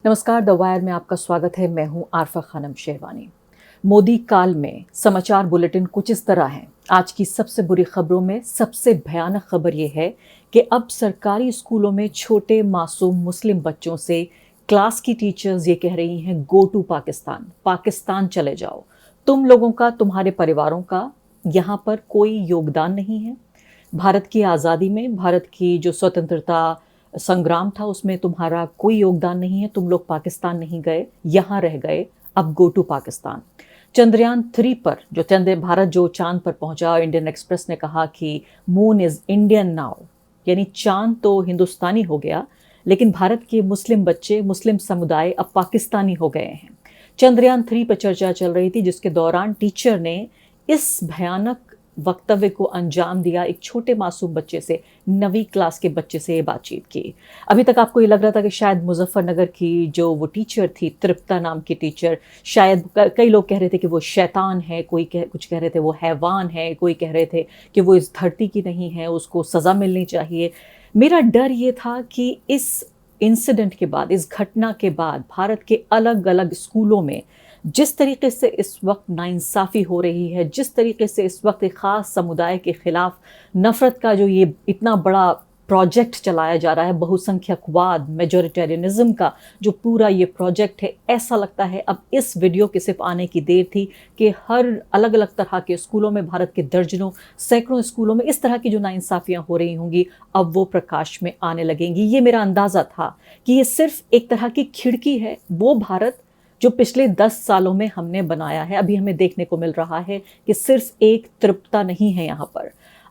नमस्कार, the wire में आपका स्वागत है। मैं हूं आरफा खानम शेरवानी। मोदी काल में समाचार बुलेटिन कुछ इस तरह है। आज की सबसे बुरी खबरों में सबसे भयानक खबर यह है कि अब सरकारी स्कूलों में छोटे मासूम मुस्लिम बच्चों से क्लास की टीचर्स ये कह रही हैं, गो टू पाकिस्तान, पाकिस्तान चले जाओ। तुम लोगों का, तुम्हारे परिवारों का यहाँ पर कोई योगदान नहीं है। भारत की आज़ादी में, भारत की जो स्वतंत्रता संग्राम था, उसमें तुम्हारा कोई योगदान नहीं है। तुम लोग पाकिस्तान नहीं गए, यहाँ रह गए। अब गो टू पाकिस्तान। चंद्रयान 3 पर भारत जो चांद पर पहुंचा, इंडियन एक्सप्रेस ने कहा कि मून इज इंडियन नाउ, यानी चांद तो हिंदुस्तानी हो गया, लेकिन भारत के मुस्लिम बच्चे, मुस्लिम समुदाय अब पाकिस्तानी हो गए हैं। चंद्रयान 3 पर चर्चा चल रही थी, जिसके दौरान टीचर ने इस भयानक वक्तव्य को अंजाम दिया। एक छोटे मासूम बच्चे से, 9वीं क्लास के बच्चे से ये बातचीत की। अभी तक आपको ये लग रहा था कि शायद मुजफ्फरनगर की जो वो टीचर थी, तृप्ता नाम की टीचर, शायद कई लोग कह रहे थे कि वो शैतान है, कुछ कह रहे थे वो हैवान है, कोई कह रहे थे कि वो इस धरती की नहीं है, उसको सज़ा मिलनी चाहिए। मेरा डर ये था कि इस इंसिडेंट के बाद, इस घटना के बाद, भारत के अलग अलग स्कूलों में जिस तरीके से इस वक्त नाइंसाफ़ी हो रही है, जिस तरीके से इस वक्त एक ख़ास समुदाय के ख़िलाफ़ नफ़रत का जो ये इतना बड़ा प्रोजेक्ट चलाया जा रहा है, बहुसंख्यकवाद, मेजॉरिटेरियनिज़म का जो पूरा ये प्रोजेक्ट है, ऐसा लगता है अब इस वीडियो के सिर्फ आने की देर थी कि हर अलग अलग तरह के स्कूलों में, भारत के दर्जनों सैकड़ों स्कूलों में इस तरह की जो नाइंसाफ़ियाँ हो रही होंगी, अब वो प्रकाश में आने लगेंगी। ये मेरा अंदाज़ा था कि ये सिर्फ एक तरह की खिड़की है, वो भारत जो पिछले 10 सालों में हमने बनाया है। अभी हमें देखने को मिल रहा है कि सिर्फ एक तृप्ता नहीं है यहाँ पर।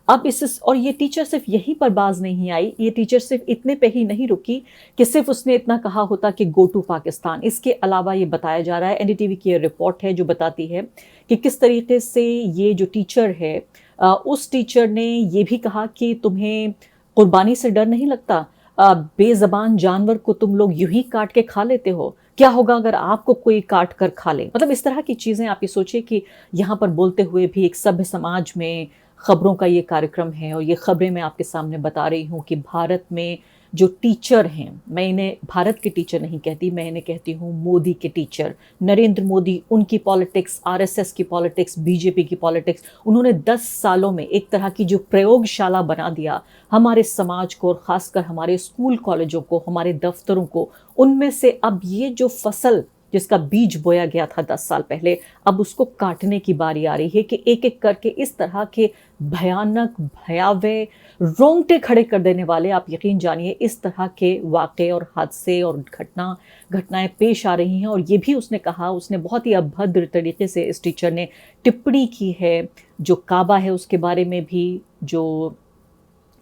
अब और ये टीचर सिर्फ यहीं पर बाज नहीं आई, ये टीचर सिर्फ इतने पे ही नहीं रुकी कि सिर्फ उसने इतना कहा होता कि गो टू पाकिस्तान। इसके अलावा ये बताया जा रहा है, एनडीटीवी की रिपोर्ट है जो बताती है कि किस तरीके से ये जो टीचर है, उस टीचर ने ये भी कहा कि तुम्हें कुर्बानी से डर नहीं लगता, बेज़बान जानवर को तुम लोग यूं ही काट के खा लेते हो, क्या होगा अगर आपको कोई काट कर खा ले। मतलब इस तरह की चीज़ें आप ये सोचिए कि यहाँ पर बोलते हुए भी एक सभ्य समाज में खबरों का ये कार्यक्रम है, और ये खबरें मैं आपके सामने बता रही हूँ कि भारत में जो टीचर हैं, मैं इन्हें भारत के टीचर नहीं कहती, मैं इन्हें कहती हूँ मोदी के टीचर, नरेंद्र मोदी, उनकी पॉलिटिक्स, आरएसएस की पॉलिटिक्स, बीजेपी की पॉलिटिक्स, उन्होंने 10 सालों में एक तरह की जो प्रयोगशाला बना दिया हमारे समाज को, और ख़ासकर हमारे स्कूल कॉलेजों को, हमारे दफ्तरों को। उनमें से अब ये जो फसल जिसका बीज बोया गया था 10 साल पहले, अब उसको काटने की बारी आ रही है कि एक एक करके इस तरह के भयानक, भयावह, रोंगटे खड़े कर देने वाले, आप यकीन जानिए, इस तरह के वाक़े और हादसे और घटनाएं पेश आ रही हैं। और ये भी उसने कहा, उसने बहुत ही अभद्र तरीके से इस टीचर ने टिप्पणी की है, जो काबा है उसके बारे में भी, जो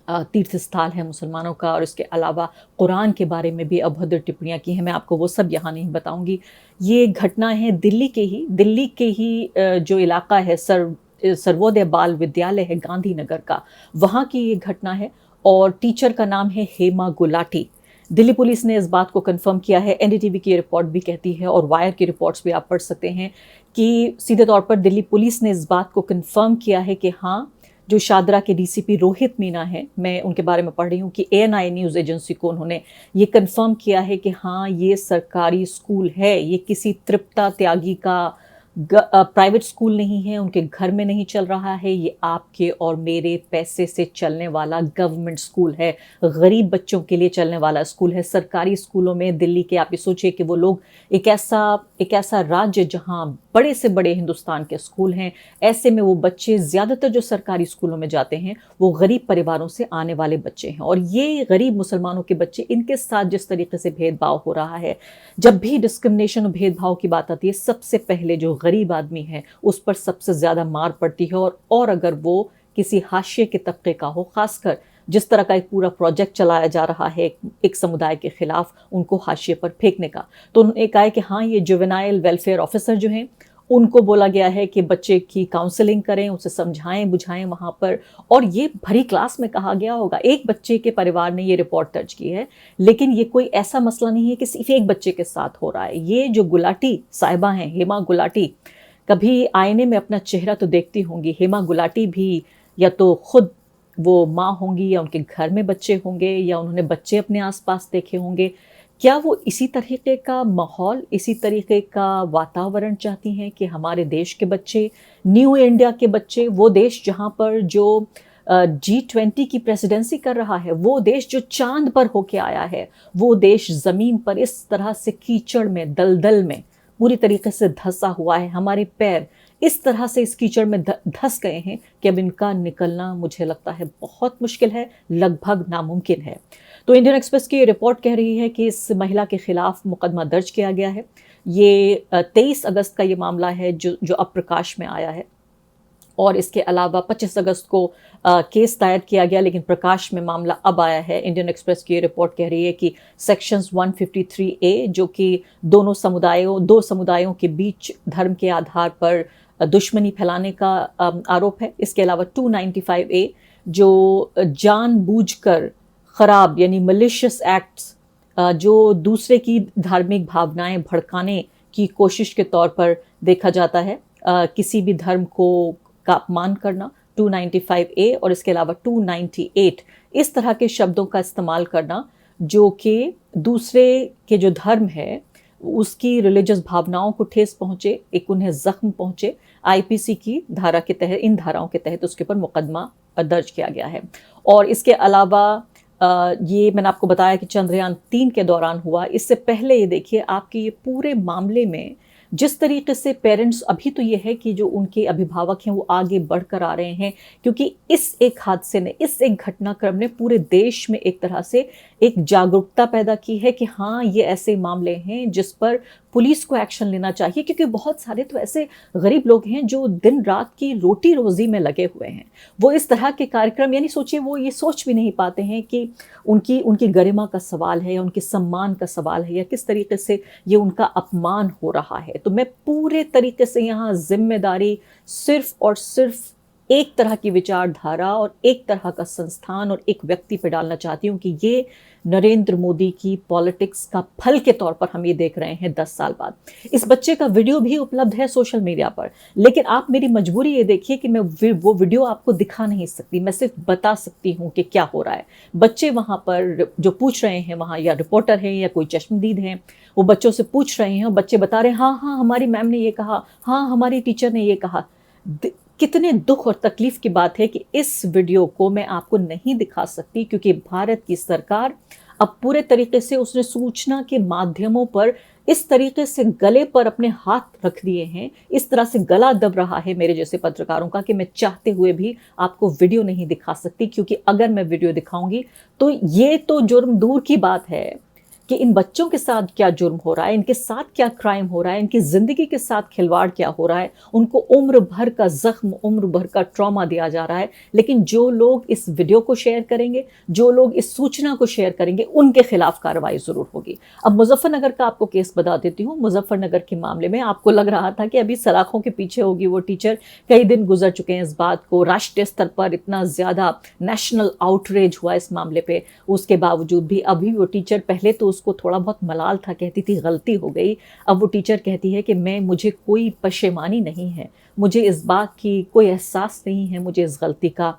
तीर्थ स्थल है मुसलमानों का, और इसके अलावा कुरान के बारे में भी अभद्र टिप्पणियाँ की हैं। मैं आपको वो सब यहाँ नहीं बताऊँगी। ये घटना है दिल्ली के ही जो इलाका है, सर्वोदय बाल विद्यालय है गांधीनगर का, वहाँ की ये घटना है, और टीचर का नाम है हेमा गुलाटी। दिल्ली पुलिस ने इस बात को कंफर्म किया है। एनडीटीवी की रिपोर्ट भी कहती है, और वायर की रिपोर्ट्स भी आप पढ़ सकते हैं, कि सीधे तौर पर दिल्ली पुलिस ने इस बात को कंफर्म किया है कि हाँ, जो शादरा के डीसीपी रोहित मीना हैं, मैं उनके बारे में पढ़ रही हूँ कि एएनआई न्यूज़ एजेंसी को उन्होंने ये कंफर्म किया है कि हाँ, ये सरकारी स्कूल है, ये किसी तृप्ता त्यागी का प्राइवेट स्कूल नहीं है, उनके घर में नहीं चल रहा है, ये आपके और मेरे पैसे से चलने वाला गवर्नमेंट स्कूल है, गरीब बच्चों के लिए चलने वाला स्कूल है। सरकारी स्कूलों में दिल्ली के, आप ये सोचिए कि वो लोग एक ऐसा राज्य जहाँ बड़े से बड़े हिंदुस्तान के स्कूल हैं, ऐसे में वो बच्चे, ज़्यादातर जो सरकारी स्कूलों में जाते हैं, वो गरीब परिवारों से आने वाले बच्चे हैं। और ये गरीब मुसलमानों के बच्चे, इनके साथ जिस तरीके से भेदभाव हो रहा है, जब भी डिस्क्रिमिनेशन और भेदभाव की बात आती है, सबसे पहले जो गरीब आदमी है उस पर सबसे ज़्यादा मार पड़ती है। और अगर वो किसी हाशिए के तबके का हो, खासकर जिस तरह का एक पूरा प्रोजेक्ट चलाया जा रहा है एक समुदाय के खिलाफ, उनको हाशिए पर फेंकने का, तो उन्होंने कहा है कि हाँ, ये जुवेनाइल वेलफेयर ऑफिसर जो हैं, उनको बोला गया है कि बच्चे की काउंसलिंग करें, उसे समझाएं बुझाएं वहाँ पर। और ये भरी क्लास में कहा गया होगा, एक बच्चे के परिवार ने ये रिपोर्ट दर्ज की है, लेकिन ये कोई ऐसा मसला नहीं है कि सिर्फ एक बच्चे के साथ हो रहा है। ये जो गुलाटी साहिबा हैं, हेमा गुलाटी, कभी आईने में अपना चेहरा तो देखती होंगी। हेमा गुलाटी भी या तो खुद वो माँ होंगी, या उनके घर में बच्चे होंगे, या उन्होंने बच्चे अपने आसपास देखे होंगे। क्या वो इसी तरीके का माहौल, इसी तरीके का वातावरण चाहती हैं कि हमारे देश के बच्चे, न्यू इंडिया के बच्चे, वो देश जहाँ पर जो G20 की प्रेसिडेंसी कर रहा है, वो देश जो चांद पर होके आया है, वो देश ज़मीन पर इस तरह से कीचड़ में, दलदल में पूरी तरीके से धंसा हुआ है, हमारे पैर इस तरह से इस कीचड़ में धंस गए हैं कि अब इनका निकलना मुझे लगता है बहुत मुश्किल है, लगभग नामुमकिन है। तो इंडियन एक्सप्रेस की रिपोर्ट कह रही है कि इस महिला के खिलाफ मुकदमा दर्ज किया गया है। ये 23 अगस्त का ये मामला है जो अब प्रकाश में आया है, और इसके अलावा 25 अगस्त को केस दायर किया गया, लेकिन प्रकाश में मामला अब आया है। इंडियन एक्सप्रेस की रिपोर्ट कह रही है कि सेक्शंस 153A, जो कि दो समुदायों के बीच धर्म के आधार पर दुश्मनी फैलाने का आरोप है। इसके अलावा 295A, जो जानबूझकर खराब यानी मलिशियस एक्ट्स, जो दूसरे की धार्मिक भावनाएं भड़काने की कोशिश के तौर पर देखा जाता है, किसी भी धर्म का अपमान करना, 295A, और इसके अलावा 298 इस तरह के शब्दों का इस्तेमाल करना जो कि दूसरे के जो धर्म है उसकी रिलीजियस भावनाओं को ठेस पहुंचे, एक उन्हें जख्म पहुंचे। आईपीसी की धारा के तहत, इन धाराओं के तहत उसके ऊपर मुकदमा दर्ज किया गया है। और इसके अलावा ये मैंने आपको बताया कि चंद्रयान-3 के दौरान हुआ। इससे पहले ये देखिए आपके ये पूरे मामले में जिस तरीके से पेरेंट्स, अभी तो ये है कि जो उनके अभिभावक हैं वो आगे बढ़कर आ रहे हैं, क्योंकि इस एक हादसे ने, इस एक घटनाक्रम ने पूरे देश में एक तरह से एक जागरूकता पैदा की है कि हाँ, ये ऐसे मामले हैं जिस पर पुलिस को एक्शन लेना चाहिए, क्योंकि बहुत सारे तो ऐसे गरीब लोग हैं जो दिन रात की रोटी रोजी में लगे हुए हैं। वो इस तरह के कार्यक्रम, यानी सोचिए, वो ये सोच भी नहीं पाते हैं कि उनकी गरिमा का सवाल है या उनके सम्मान का सवाल है या किस तरीके से ये उनका अपमान हो रहा है। तो मैं पूरे तरीके से यहाँ जिम्मेदारी सिर्फ और सिर्फ एक तरह की विचारधारा और एक तरह का संस्थान और एक व्यक्ति पे डालना चाहती हूँ कि ये नरेंद्र मोदी की पॉलिटिक्स का फल के तौर पर हम ये देख रहे हैं 10 साल बाद। इस बच्चे का वीडियो भी उपलब्ध है सोशल मीडिया पर, लेकिन आप मेरी मजबूरी ये देखिए कि मैं वो वीडियो आपको दिखा नहीं सकती, मैं सिर्फ बता सकती हूँ कि क्या हो रहा है। बच्चे वहाँ पर जो पूछ रहे हैं, वहाँ या रिपोर्टर हैं या कोई चश्मदीद हैं, वो बच्चों से पूछ रहे हैं और बच्चे बता रहे हैं, हाँ हाँ हमारी मैम ने ये कहा, हाँ हमारी टीचर ने ये कहा। कितने दुख और तकलीफ की बात है कि इस वीडियो को मैं आपको नहीं दिखा सकती, क्योंकि भारत की सरकार अब पूरे तरीके से उसने सूचना के माध्यमों पर इस तरीके से गले पर अपने हाथ रख दिए हैं, इस तरह से गला दब रहा है मेरे जैसे पत्रकारों का, कि मैं चाहते हुए भी आपको वीडियो नहीं दिखा सकती, क्योंकि अगर मैं वीडियो दिखाऊंगी तो ये तो जुर्म दूर की बात है कि इन बच्चों के साथ क्या जुर्म हो रहा है, इनके साथ क्या क्राइम हो रहा है, इनकी ज़िंदगी के साथ खिलवाड़ क्या हो रहा है, उनको उम्र भर का ज़ख्म, उम्र भर का ट्रॉमा दिया जा रहा है। लेकिन जो लोग इस वीडियो को शेयर करेंगे, जो लोग इस सूचना को शेयर करेंगे, उनके खिलाफ कार्रवाई ज़रूर होगी। अब मुजफ्फरनगर का आपको केस बता देती हूँ। मुजफ्फरनगर के मामले में आपको लग रहा था कि अभी सलाखों के पीछे होगी वो टीचर, कई दिन गुजर चुके हैं इस बात को, राष्ट्रीय स्तर पर इतना ज़्यादा नेशनल आउटरेज हुआ इस मामले पर, उसके बावजूद भी अभी वो टीचर, पहले तो उसको थोड़ा बहुत मलाल था, कहती थी गलती हो गई, अब वो टीचर कहती है कि मुझे कोई पशेमानी नहीं है, मुझे इस बात की कोई एहसास नहीं है, मुझे इस गलती का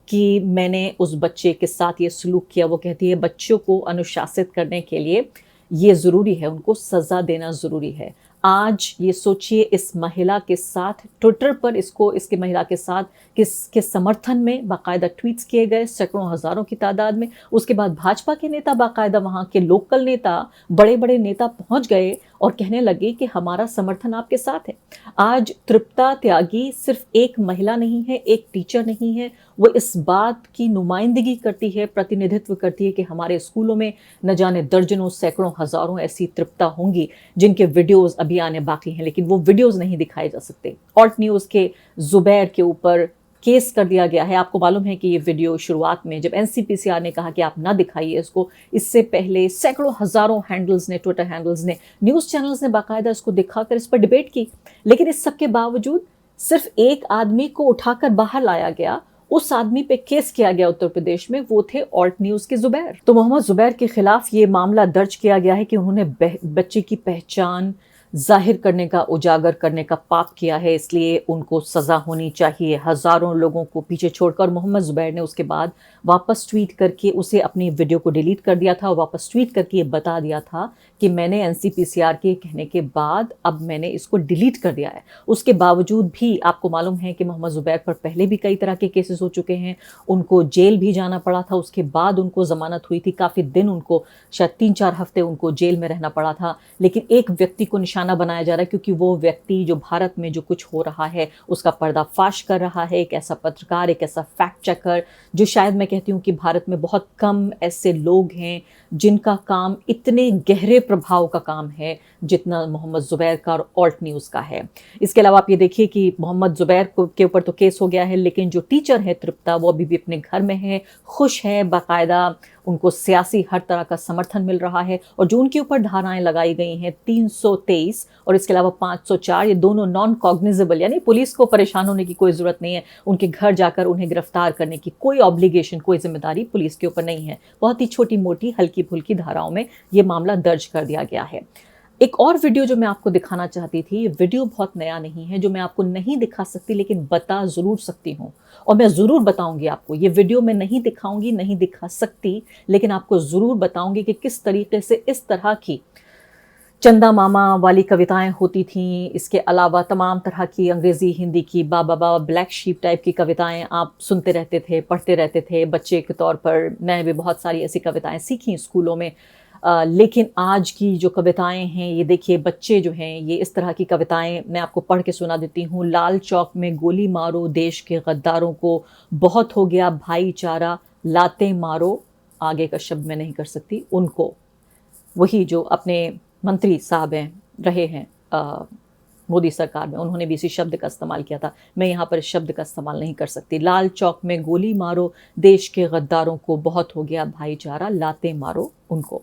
कि मैंने उस बच्चे के साथ ये सलूक किया। वो कहती है बच्चों को अनुशासित करने के लिए ये ज़रूरी है, उनको सज़ा देना ज़रूरी है। आज ये सोचिए, इस महिला के साथ ट्विटर पर इसके महिला के साथ किसके समर्थन में बाकायदा ट्वीट्स किए गए, सैकड़ों हज़ारों की तादाद में। उसके बाद भाजपा के नेता, बाकायदा वहाँ के लोकल नेता, बड़े बड़े नेता पहुँच गए और कहने लगे कि हमारा समर्थन आपके साथ है। आज तृप्ता त्यागी सिर्फ एक महिला नहीं है, एक टीचर नहीं है, वो इस बात की नुमाइंदगी करती है, प्रतिनिधित्व करती है कि हमारे स्कूलों में न जाने दर्जनों, सैकड़ों, हज़ारों ऐसी तृप्ता होंगी जिनके वीडियोज़ अभी आने बाकी हैं, लेकिन वो वीडियोज़ नहीं दिखाए जा सकते। ऑल्ट न्यूज़ के जुबैर के ऊपर केस कर दिया गया है। आपको मालूम है कि ये वीडियो शुरुआत में जब एनसीपीसीआर ने कहा कि आप ना दिखाइए इसको, इससे पहले सैकड़ों हज़ारों हैंडल्स ने, ट्विटर हैंडल्स ने, न्यूज़ चैनल्स ने बाकायदा इसको दिखाकर इस पर डिबेट की। लेकिन इस सब के बावजूद सिर्फ एक आदमी को उठाकर बाहर लाया गया, उस आदमी पे केस किया गया उत्तर प्रदेश में, वो थे ऑल्ट न्यूज़ के जुबैर। तो मोहम्मद जुबैर के खिलाफ ये मामला दर्ज किया गया है कि उन्होंने बच्चे की पहचान जाहिर करने का, उजागर करने का पाप किया है, इसलिए उनको सज़ा होनी चाहिए। हज़ारों लोगों को पीछे छोड़कर मोहम्मद ज़ुबैर ने उसके बाद वापस ट्वीट करके उसे अपनी वीडियो को डिलीट कर दिया था और वापस ट्वीट करके ये बता दिया था कि मैंने एनसीपीसीआर के कहने के बाद अब मैंने इसको डिलीट कर दिया है। उसके बावजूद भी आपको मालूम है कि मोहम्मद ज़ुबैर पर पहले भी कई तरह के केसेस हो चुके हैं, उनको जेल भी जाना पड़ा था, उसके बाद उनको ज़मानत हुई थी, काफ़ी दिन उनको, शायद 3-4 हफ्ते उनको जेल में रहना पड़ा था। लेकिन एक व्यक्ति को निशाना बनाया जा रहा है क्योंकि वो व्यक्ति जो भारत में जो कुछ हो रहा है उसका पर्दाफाश कर रहा है, एक ऐसा पत्रकार, एक ऐसा फैक्ट चेकर जो शायद मैं कहती हूँ कि भारत में बहुत कम ऐसे लोग हैं जिनका काम इतने गहरे प्रभाव का काम है जितना मोहम्मद ज़ुबैर का और ऑल्ट न्यूज़ का है। इसके अलावा आप ये देखिए कि मोहम्मद ज़ुबैर के ऊपर तो केस हो गया है, लेकिन जो टीचर है तृप्ता, वो अभी भी अपने घर में है, खुश है, बाकायदा उनको सियासी हर तरह का समर्थन मिल रहा है। और जो उनके ऊपर धाराएं लगाई गई हैं 323 और इसके अलावा 504, ये दोनों नॉन कॉग्निजेबल, यानी पुलिस को परेशान होने की कोई ज़रूरत नहीं है, उनके घर जाकर उन्हें गिरफ्तार करने की कोई ऑब्लिगेशन, कोई जिम्मेदारी पुलिस के ऊपर नहीं है। बहुत ही छोटी मोटी हल्की फुल्की धाराओं में ये मामला दर्ज कर दिया गया है। एक और वीडियो जो मैं आपको दिखाना चाहती थी, ये वीडियो बहुत नया नहीं है, जो मैं आपको नहीं दिखा सकती लेकिन बता ज़रूर सकती हूँ और मैं ज़रूर बताऊंगी आपको। ये वीडियो मैं नहीं दिखाऊंगी, नहीं दिखा सकती, लेकिन आपको ज़रूर बताऊंगी कि किस तरीके से इस तरह की चंदा मामा वाली कविताएं होती थीं। इसके अलावा तमाम तरह की अंग्रेज़ी, हिंदी की बाबा, ब्लैक शीप टाइप की कविताएं आप सुनते रहते थे, पढ़ते रहते थे बच्चे के तौर पर। मैंने भी बहुत सारी ऐसी कविताएं सीखी स्कूलों में। लेकिन आज की जो कविताएं हैं, ये देखिए बच्चे जो हैं, ये इस तरह की कविताएं मैं आपको पढ़ के सुना देती हूँ। लाल चौक में गोली मारो देश के गद्दारों को, बहुत हो गया भाईचारा, लाते मारो, आगे का शब्द मैं नहीं कर सकती, उनको। वही जो अपने मंत्री साहब हैं, रहे हैं मोदी सरकार में, उन्होंने भी इसी शब्द का इस्तेमाल किया था। मैं यहाँ पर इस शब्द का इस्तेमाल नहीं कर सकती। लाल चौक में गोली मारो देश के गद्दारों को, बहुत हो गया भाईचारा, लाते मारो उनको।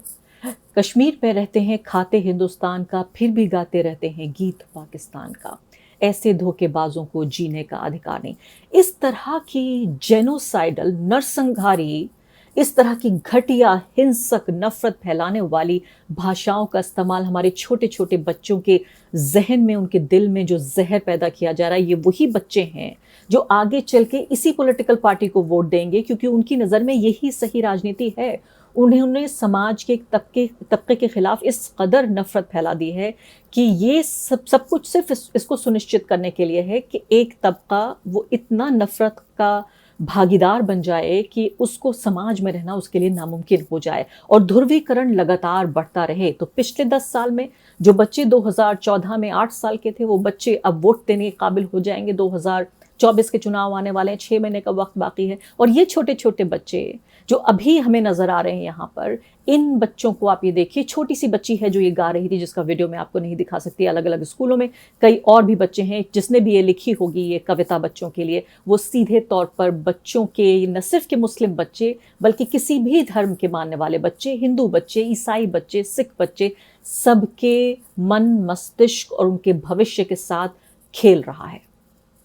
कश्मीर पे रहते हैं, खाते हिंदुस्तान का, फिर भी गाते रहते हैं गीत पाकिस्तान का। ऐसे धोखेबाजों को जीने का अधिकार नहीं। इस तरह की जेनोसाइडल, नरसंहारी, इस तरह की घटिया, हिंसक, नफरत फैलाने वाली भाषाओं का इस्तेमाल हमारे छोटे छोटे बच्चों के जहन में, उनके दिल में जो जहर पैदा किया जा रहा है, ये वही बच्चे हैं जो आगे चल के इसी पॉलिटिकल पार्टी को वोट देंगे, क्योंकि उनकी नज़र में यही सही राजनीति है। उन्होंने समाज के तबके के खिलाफ इस कदर नफरत फैला दी है कि ये सब कुछ सिर्फ इसको सुनिश्चित करने के लिए है कि एक तबका वो इतना नफरत का भागीदार बन जाए कि उसको समाज में रहना उसके लिए नामुमकिन हो जाए और ध्रुवीकरण लगातार बढ़ता रहे। तो पिछले 10 साल में जो बच्चे 2014 में 8 साल के थे, वो बच्चे अब वोट देने के काबिल हो जाएंगे। 2024 के चुनाव आने वाले हैं, 6 महीने का वक्त बाकी है, और ये छोटे छोटे बच्चे जो अभी हमें नज़र आ रहे हैं यहाँ पर, इन बच्चों को आप ये देखिए। छोटी सी बच्ची है जो ये गा रही थी, जिसका वीडियो मैं आपको नहीं दिखा सकती। अलग अलग स्कूलों में कई और भी बच्चे हैं, जिसने भी ये लिखी होगी ये कविता बच्चों के लिए, वो सीधे तौर पर बच्चों के, न सिर्फ के मुस्लिम बच्चे बल्कि किसी भी धर्म के मानने वाले बच्चे, हिंदू बच्चे, ईसाई बच्चे, सिख बच्चे, सबके मन, मस्तिष्क और उनके भविष्य के साथ खेल रहा है।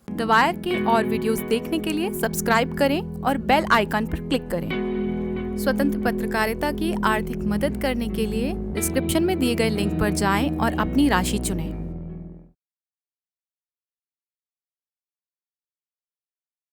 द वायर के और वीडियोस देखने के लिए सब्सक्राइब करें और बेल आइकन पर क्लिक करें। स्वतंत्र पत्रकारिता की आर्थिक मदद करने के लिए डिस्क्रिप्शन में दिए गए लिंक पर जाएं और अपनी राशि चुनें।